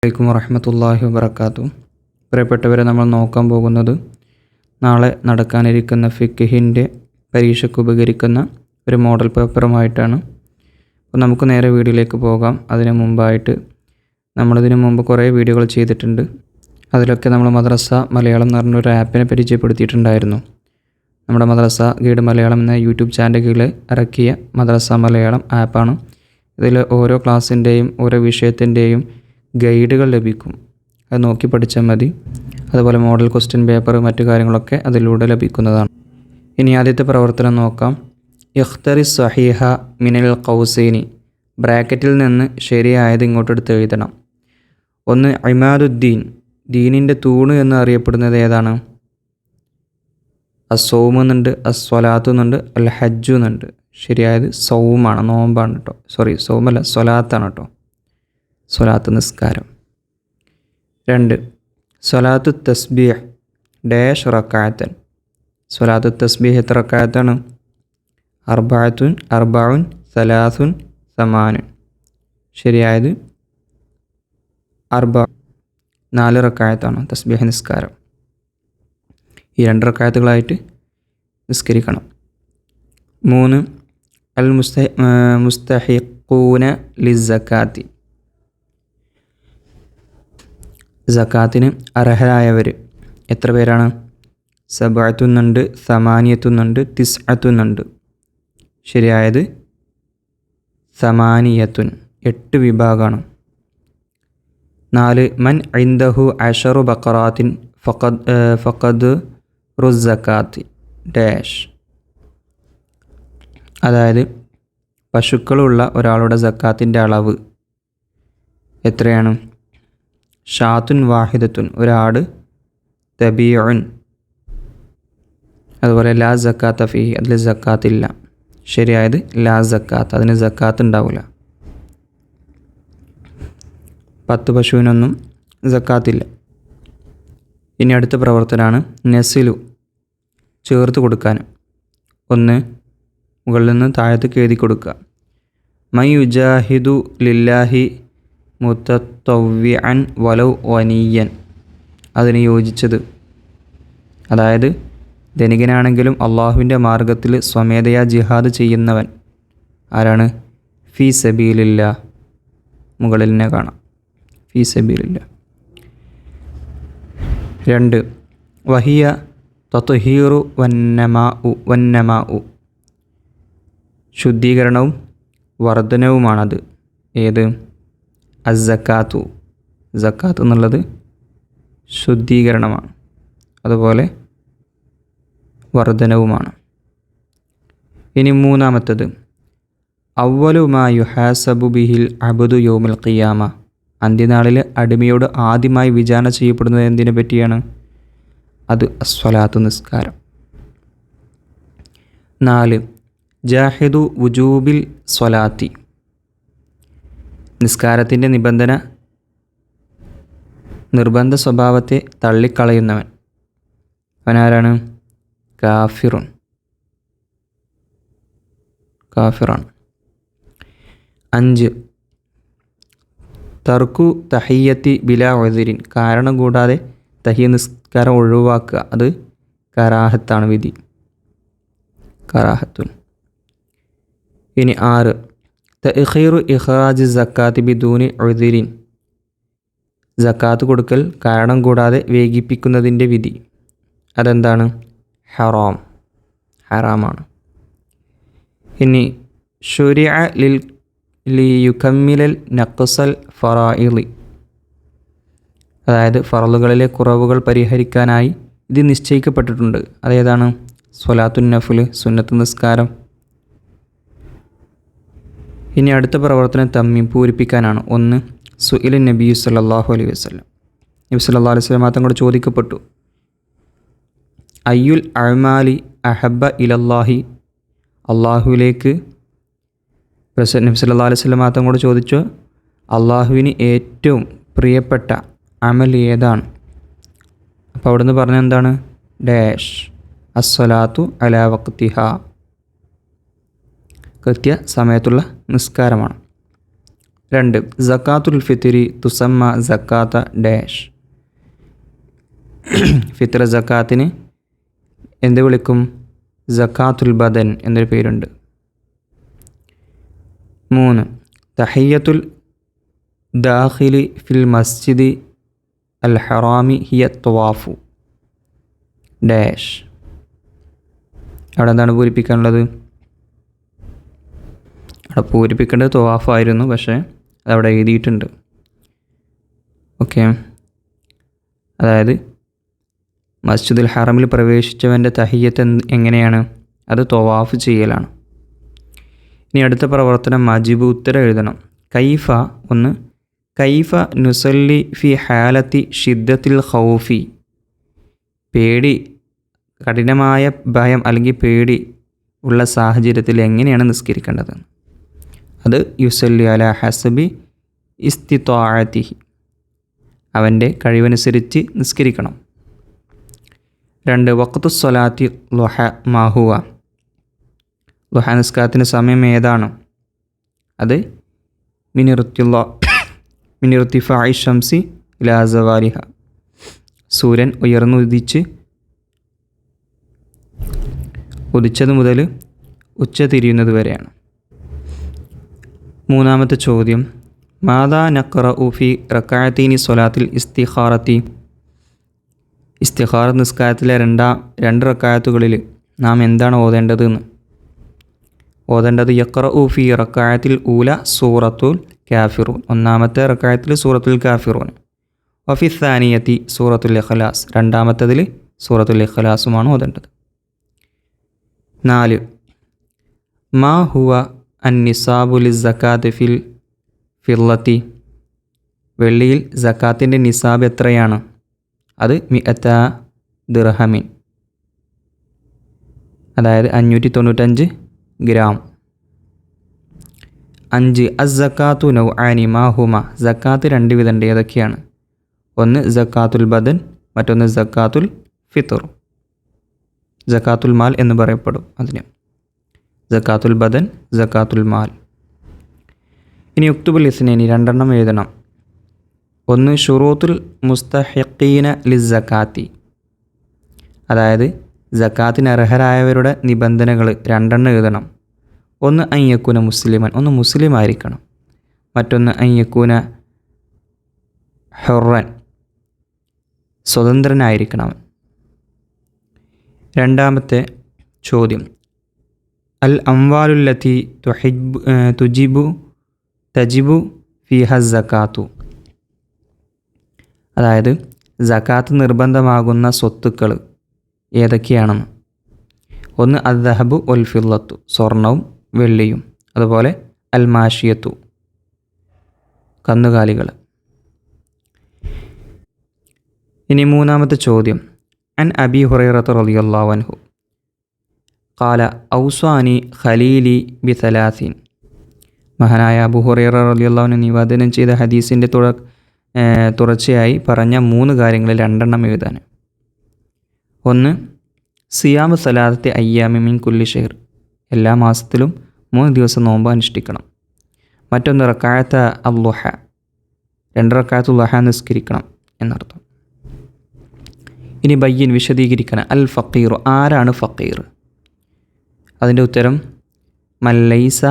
അലൈക്കും വറഹ്മത്തുള്ളാഹി വബറകാതുഹു. പ്രിയപ്പെട്ടവരെ, നമ്മൾ നോക്കാൻ പോകുന്നത് നാളെ നടക്കാനിരിക്കുന്ന ഫിഖ്ഹിൻ്റെ പരീക്ഷയ്ക്ക് ഉപകരിക്കുന്ന ഒരു മോഡൽ പേപ്പറുമായിട്ടാണ്. അപ്പോൾ നമുക്ക് നേരെ വീഡിയോയിലേക്ക് പോകാം. അതിന് മുമ്പായിട്ട് നമ്മളിതിനു മുമ്പ് കുറേ വീഡിയോകൾ ചെയ്തിട്ടുണ്ട്. അതിലൊക്കെ നമ്മൾ മദ്രസ മലയാളം എന്ന് പറഞ്ഞൊരു ആപ്പിനെ പരിചയപ്പെടുത്തിയിട്ടുണ്ടായിരുന്നു. നമ്മുടെ മദ്രസ ഗൈഡ് മലയാളം എന്ന യൂട്യൂബ് ചാനലിൻ്റെ കീഴിൽ ഇറക്കിയ മദ്രസ മലയാളം ആപ്പാണ്. ഇതിൽ ഓരോ ക്ലാസ്സിൻ്റെയും ഓരോ വിഷയത്തിൻ്റെയും ഗൈഡുകൾ ലഭിക്കും. അത് നോക്കി പഠിച്ചാൽ മതി. അതുപോലെ മോഡൽ ക്വസ്റ്റ്യൻ പേപ്പർ മറ്റു കാര്യങ്ങളൊക്കെ അതിലൂടെ ലഭിക്കുന്നതാണ്. ഇനി ആദ്യത്തെ പ്രവർത്തനം നോക്കാം. ഇഖ്തറി സഹീഹ മിനൽ ഖൗസൈനി, ബ്രാക്കറ്റിൽ നിന്ന് ശരിയായത് ഇങ്ങോട്ടെടുത്ത് എഴുതണം. ഒന്ന്, ഇമാദുദ്ദീൻ, ദീനിൻ്റെ തൂണ് എന്ന് അറിയപ്പെടുന്നത് ഏതാണ്? അസ്സൗമ് എന്നുണ്ട്, അസ്വലാത്ത് എന്നുണ്ട്, അൽ ഹജ്ജു എന്നുണ്ട്. ശരിയായത് സൗമാണ്, നോമ്പാണ് കേട്ടോ. സൗമല്ല, സ്വലാത്താണ് കേട്ടോ. സ്വലാത്ത് നിസ്കാരം. 2, സ്വലാത്തു തസ്ബീഹ് ഡാഷ് റക്കാഅത്തൻ. സ്വലാത്തു തസ്ബീഹ് എത്ര റക്കാഅത്താണ്? അർബഉൻ സലാസുൻ സമാനുൻ. ശരിയായത് 4 റക്കാഅത്താണ് തസ്ബീഹ് നിസ്കാരം. ഈ 2 റക്കാഅത്തുകളായിട്ട് നിസ്കരിക്കണം. 3, അൽ മുസ്തഹിഖൂന ലിസ്സക്കാത്തി, സക്കാത്തിന് അർഹരായവർ എത്ര പേരാണ്? സബഅത്തുന്നുണ്ട്, സമാനിയത്തുന്നുണ്ട്, തിസ്അത്തുന്നുണ്ട്. ശരിയായത് സമാനിയത്തുൻ, 8 വിഭാഗമാണ്. 4, മൻ ഇൻദഹു 10 ബഖറാത്തിൻ ഫഖദ് റുസ്സക്കാത്തി ഡാഷ്. അതായത് പശുക്കളുള്ള ഒരാളുടെ സക്കാത്തിൻ്റെ അളവ് എത്രയാണ്? ഷാത്തുൻ വാഹിദത്തുൻ, ഒരാട്, തബീഉൻ. അതുപോലെ ലാ സക്കാത്ത ഫീഹി, അതിൽ സക്കാത്തില്ല. ശരിയായത് ലാ സക്കാത്ത്, അതിന് സക്കാത്ത് ഉണ്ടാവില്ല. 10 പശുവിനൊന്നും സക്കാത്തില്ല. ഇനി അടുത്ത പ്രവർത്തനമാണ് നസിലു, ചേർത്ത് കൊടുക്കാൻ. 1, മുകളിൽ നിന്ന് താഴത്തേക്ക് എഴുതി കൊടുക്കുക. മൈ യുജാഹിദു ലില്ലാഹി മുതത്തവ്വിഅൻ വലൗ വനിയൻ, അതിന് യോജിച്ചത്. അതായത് ധനികനാണെങ്കിലും അള്ളാഹുവിൻ്റെ മാർഗത്തിൽ സ്വമേധയാ ജിഹാദ് ചെയ്യുന്നവൻ ആരാണ്? ഫീ സബീലില്ലാ, മുകളിൽ തന്നെ കാണാം, ഫീ സബീലില്ലാ. 2, വഹിയ തത്ഹീറു വന്നമാഉ, ശുദ്ധീകരണവും വർധനവുമാണത്. ഏത്? അസ്സക്കാത്തു, സക്കാത്ത് എന്നുള്ളത് ശുദ്ധീകരണമാണ്, അതുപോലെ വർധനവുമാണ്. ഇനി 3ാമത്തേത്, അവ്വലു മാ യുഹാസബു ബിഹിൽ അബ്ദു യൗമൽ ഖിയാമ, അന്ത്യനാളിൽ അടിമയോട് ആദ്യമായി വിചാരണ ചെയ്യപ്പെടുന്നത് എന്തിനെ പറ്റിയാണ്? അത് അസ്വലാത്തു നിസ്കാരം. 4, ജാഹിദു വുജൂബിൽ സ്വലാത്തി, നിസ്കാരത്തിൻ്റെ നിർബന്ധ സ്വഭാവത്തെ തള്ളിക്കളയുന്നവൻ അവനാരാണ്? കാഫിറാണ്. 5, തർക്കു തഹിയ്യത്തി ബിലാ ഉദ്രിൻ, കാരണം കൂടാതെ തഹിയ്യ നിസ്കാരം ഒഴിവാക്കുക, അത് കറാഹത്താണ്, വിധി കറാഹത്തുൻ. ഇനി 6, തഅഖീറു ഇഖ്റാജി സക്കാത്തി ബിദൂനി ഉദ്രിൻ, സക്കാത്ത് കൊടുക്കൽ കാരണം കൂടാതെ വൈകിപ്പിക്കുന്നതിൻ്റെ വിധി, അതെന്താണ്? ഹറാമാണ്. ഇനി ശുരിഅ ലിയുകമ്മിലൽ നഖ്സൽ ഫറായിളി, അതായത് ഫറളുകളിലെ കുറവുകൾ പരിഹരിക്കാനായി ഇത് നിശ്ചയിക്കപ്പെട്ടിട്ടുണ്ട്. അതേതാണ്? സ്വലാത്തുൻ നഫ്ൽ, സുന്നത്ത് നിസ്കാരം. ഇനി അടുത്ത പ്രവർത്തനം തമ്മീം, പൂരിപ്പിക്കാനാണ്. 1, സുഇല നബി സല്ലല്ലാഹു അലൈഹി വസല്ലം, നബി സല്ലല്ലാഹു അലൈഹി വസല്ലം തങ്ങളോട് ചോദിക്കപ്പെട്ടു. അയ്യുൽ അഅ്മാലി അഹബ്ബ ഇലല്ലാഹി, അള്ളാഹുവിലേക്ക് നബി സല്ലല്ലാഹു അലൈഹി വസല്ലം തങ്ങളോട് ചോദിച്ചു, അള്ളാഹുവിന് ഏറ്റവും പ്രിയപ്പെട്ട അമൽ ഏതാണ്? അപ്പോൾ അവിടുന്ന് പറഞ്ഞ എന്താണ്? ഡാഷ് അസ്സലാത്തു അലാ വഖ്തിഹാ, കൃത്യ സമയത്തുള്ള നിസ്കാരമാണ്. 2. സക്കാത്തുൽ ഫിത്രി തുസമ്മ സക്കാത്ത ഡാഷ്. ഫിത്ർ സക്കാത്തിന് എന്ത് വിളിക്കും? സക്കാത്തുൽ ബദൻ എന്നൊരു പേരുണ്ട്. 3. തഹിയ്യത്തുൽ ദാഖിലി ഫിൽ മസ്ജിദി അൽ ഹറാമി ഹിയ ത്വവാഫു ഡാഷ്. അവിടെ എന്താണ് പൂരിപ്പിക്കാനുള്ളത്? അവിടെ പൂരിപ്പിക്കേണ്ടത് ത്വവാഫായിരുന്നു, പക്ഷേ അതവിടെ എഴുതിയിട്ടുണ്ട്. ഓക്കെ, അതായത് മസ്ജിദുൽ ഹറമിൽ പ്രവേശിച്ചവൻ്റെ തഹിയ്യത്ത് എങ്ങനെയാണ്? അത് ത്വവാഫ് ചെയ്യലാണ്. ഇനി അടുത്ത പ്രവർത്തനം മജിബ് ഉത്തരം എഴുതണം. കൈഫ 1. കൈഫ നുസല്ലി ഫി ഹാലത്തി ഷിദ്ദത്തിൽ ഖൗഫി. പേടി, കഠിനമായ ഭയം അല്ലെങ്കിൽ പേടി ഉള്ള സാഹചര്യത്തിൽ എങ്ങനെയാണ് നിസ്കരിക്കേണ്ടത്? അത് യുസല്ലി അല ഹസബി ഇസ്തിത്വാഅതിഹി, അവൻ്റെ കഴിവനുസരിച്ച് നിസ്കരിക്കണം. 2. വഖ്തു സ്വലാത്തി ളുഹ മാഹുവ. ളുഹ നിസ്കാരത്തിന് സമയം ഏതാണ്? അത് മിനിർത്തിഫാഇ ഷംസി ഇലാ സവാലിഹ, സൂര്യൻ ഉദിച്ചത് മുതൽ ഉച്ച തിരിയുന്നത് വരെയാണ്. 3. ചോദ്യം, മാദാ നഖ്റഉ ഫി റക്അതൈനി സ്വലാത്തിൽ ഇസ്തിഖാറത്തി. ഇസ്തിഖാറ നിസ്കാരത്തിലെ 2 റക്അത്തുകളിൽ നാം എന്താണ് ഓതേണ്ടതെന്ന്? ഓതേണ്ടത് യഖ്റഉ ഫി റക്അത്തിൽ ഊല സൂറത്തുൽ കാഫിറൂൻ, 1-ാമത്തെ റക്അത്തിൽ സൂറത്തുൽ കാഫിറൂൻ. വഫി സാനിയത്തി സൂറത്തുൽ ഇഖ്ലാസ്, 2-ാമത്തേതിൽ സൂറത്തുൽ ഇഖ്ലാസുമാണ് ഓതേണ്ടത്. 4. മാ ഹുവ അന്നിസാബു ലിസ്സക്കാത്ത് ഫിൽ ഫില്ലത്തി. വെള്ളിയിൽ സക്കാത്തിൻ്റെ നിസാബ് എത്രയാണ്? അത് 100 ദിർഹമിൻ, അതായത് 595 ഗ്രാം. 5. അസ്സക്കാത്തു നൗആനി മാഹുമ. സക്കാത്ത് 2 വിധമുണ്ട്. ഏതൊക്കെയാണ്? ഒന്ന് സക്കാത്തുൽ ബദൻ, മറ്റൊന്ന് സക്കാത്തുൽ ഫിത്ർ. സക്കാത്തുൽ മാൽ എന്ന് പറയപ്പെടും അതിന്. സക്കാത്തുൽ ബദൻ, സക്കാത്തുൽ മാൽ. ഇനി ഉക്തുബുൽ ഇസ്നൈനി 2 എഴുതണം. 1. ഷുറൂത്തുൽ മുസ്തഹിഖീന ലിസ്സക്കാത്തി, അതായത് സക്കാത്തിന് അർഹരായവരുടെ നിബന്ധനകൾ 2 എഴുതണം. 1. അയ്യക്കൂന മുസ്ലിമൻ, ഒന്ന് മുസ്ലിം ആയിരിക്കണം. മറ്റൊന്ന് അയ്യക്കൂന ഹുറൻ, സ്വതന്ത്രനായിരിക്കണം. 2. ചോദ്യം, അൽ അംവാലുല്ലത്തി തജിബു ഫിഹ സക്കാത്തു, അതായത് സക്കാത്ത് നിർബന്ധമാകുന്ന സ്വത്തുക്കൾ ഏതൊക്കെയാണെന്ന്. 1. അദ്ദഹബു വൽ ഫില്ലത്തു, സ്വർണവും വെള്ളിയും. അതുപോലെ അൽ മാഷിയത്തു, കന്നുകാലികൾ. ഇനി 3. ചോദ്യം, അൻ അബി ഹുറൈറത റളിയല്ലാഹു അൻഹു ഖാല ഔസാനി ഖലീലി ബിസലാസിൻ. മഹാനായ അബൂ ഹുറൈറ റളിയല്ലാഹു അൻഹു നിവേദനം ചെയ്ത ഹദീസിൻ്റെ തുടർച്ചയായി പറഞ്ഞ 3 കാര്യങ്ങളിൽ 2 എഴുതാൻ. 1. സിയാമു സലാസത്തി അയ്യാമി മിൻ കുല്ലി ഷഹർ, എല്ലാ മാസത്തിലും 3 ദിവസം നോമ്പ് അനുഷ്ഠിക്കണം. മറ്റൊന്ന് റക്അത്ത അൽ-ളുഹ, 2 റക്അത്തുൽ ളുഹ നിസ്കരിക്കണം എന്നർത്ഥം. ഇനി ബയ്യൻ, വിശദീകരിക്കണം. അൽ ഫഖീർ, ആരാണ് ഫഖീർ? അതിൻ്റെ ഉത്തരം മല്ലൈസ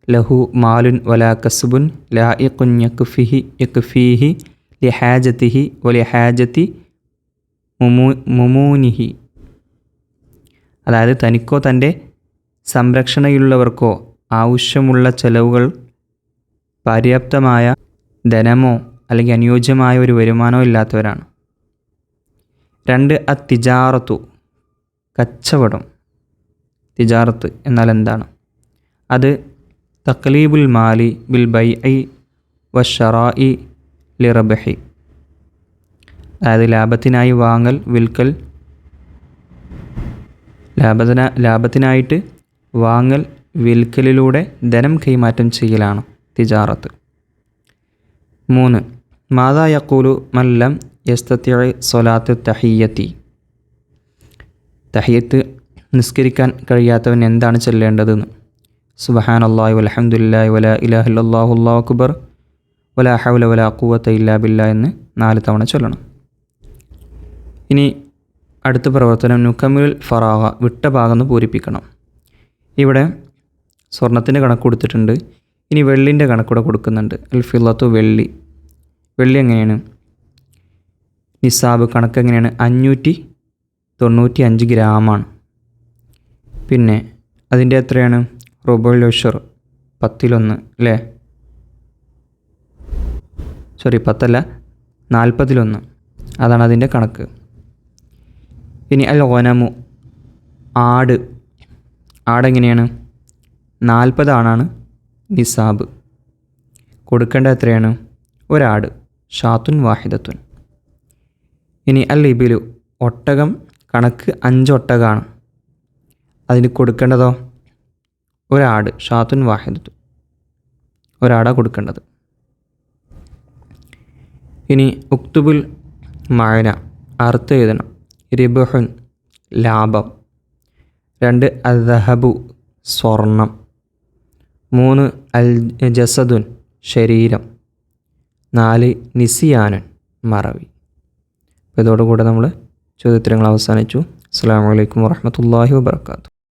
ലഹു മാലുൻ വലാ കസ്ബുൻ ലായിഖുൻ യക്ഫീഹി ലിഹാജതിഹി വലിഹാജതി മുമൂനിഹി, അതായത് തനിക്കോ തൻ്റെ സംരക്ഷണയുള്ളവർക്കോ ആവശ്യമുള്ള ചെലവുകൾ പര്യാപ്തമായ ധനമോ അല്ലെങ്കിൽ അനുയോജ്യമായ ഒരു വരുമാനമോ ഇല്ലാത്തവരാണ്. 2. തിജാറത്തു, കച്ചവടം. തിജാറത്ത് എന്നാൽ എന്താണ്? അത് തഖ്ലീബുൽ മാലി ബിൽ ബൈഇ വശറാഇ ലിറബഹി, അതായത് ലാഭത്തിനായി വാങ്ങൽ വിൽക്കൽ, ലാഭത്തിനായിട്ട് വാങ്ങൽ വിൽക്കലിലൂടെ ധനം കൈമാറ്റം ചെയ്യലാണ് തിജാറത്ത്. 3. മാദാ യഖൂലു മല്ലം യസ്തതിഇ സ്വലാത്ത് തഹിയ്യത്തി. തഹിയ്യത്ത് നിസ്കരിക്കാൻ കഴിയാത്തവൻ എന്താണ് ചൊല്ലേണ്ടതെന്ന്. സുബ്ഹാനല്ലാഹി വൽഹംദുലില്ലാഹി വലാ ഇലാഹ ഇല്ലല്ലാഹു അല്ലാഹു അക്ബർ വലാ ഹൗല വലാ ഖുവത ഇല്ലാ ബില്ലാഹ് എന്ന് 4 തവണ ചൊല്ലണം. ഇനി അടുത്ത പ്രവർത്തനം നുക്കമിൽ ഫറാഗ, വിട്ട ഭാഗം പൂരിപ്പിക്കണം. ഇവിടെ സ്വർണത്തിൻ്റെ കണക്ക് കൊടുത്തിട്ടുണ്ട്. ഇനി വെള്ളിൻ്റെ കണക്കൂടെ കൊടുക്കുന്നുണ്ട്. അൽ ഫില്ലത്തു, വെള്ളി. വെള്ളി എങ്ങനെയാണ്? നിസാബ് കണക്ക് എങ്ങനെയാണ്? 595 ഗ്രാമാണ്. പിന്നെ അതിൻ്റെ എത്രയാണ്? റുബുൽ ഉശ്ർ, 10 അല്ലേ? 40 അതാണ് അതിൻ്റെ കണക്ക്. ഇനി അൽ ഗനമു, ആടെങ്ങനെയാണ്? 40 ആണാണ് നിസാബ്. കൊടുക്കേണ്ട എത്രയാണ്? ഒരാട്, ഷാത്തുൻ വാഹിദത്തുൻ. ഇനി അൽ ഇബിലു, ഒട്ടകം. കണക്ക് 5 ഒട്ടകമാണ്. അതിന് കൊടുക്കേണ്ടതോ? ഒരാട്, ഷാത്തുൻ വാഹിദത്തുൻ. ഒരാടാണ് കൊടുക്കേണ്ടത്. ഇനി ഉക്തുബുൽ മഅന, അർത്ഥം എഴുതണം. റിബ്ഹുൻ, ലാഭം. 2 അൽ ദഹബു, സ്വർണം. 3 അൽ ജസദുൻ, ശരീരം. 4 നിസിയാനുൻ, മറവി. അപ്പോൾ ഇതോടുകൂടെ നമ്മൾ ചോദ്യോത്തരങ്ങൾ അവസാനിച്ചു. അസ്സലാമു അലൈക്കും വറഹ്മത്തുള്ളാഹി വബറകാതുഹു.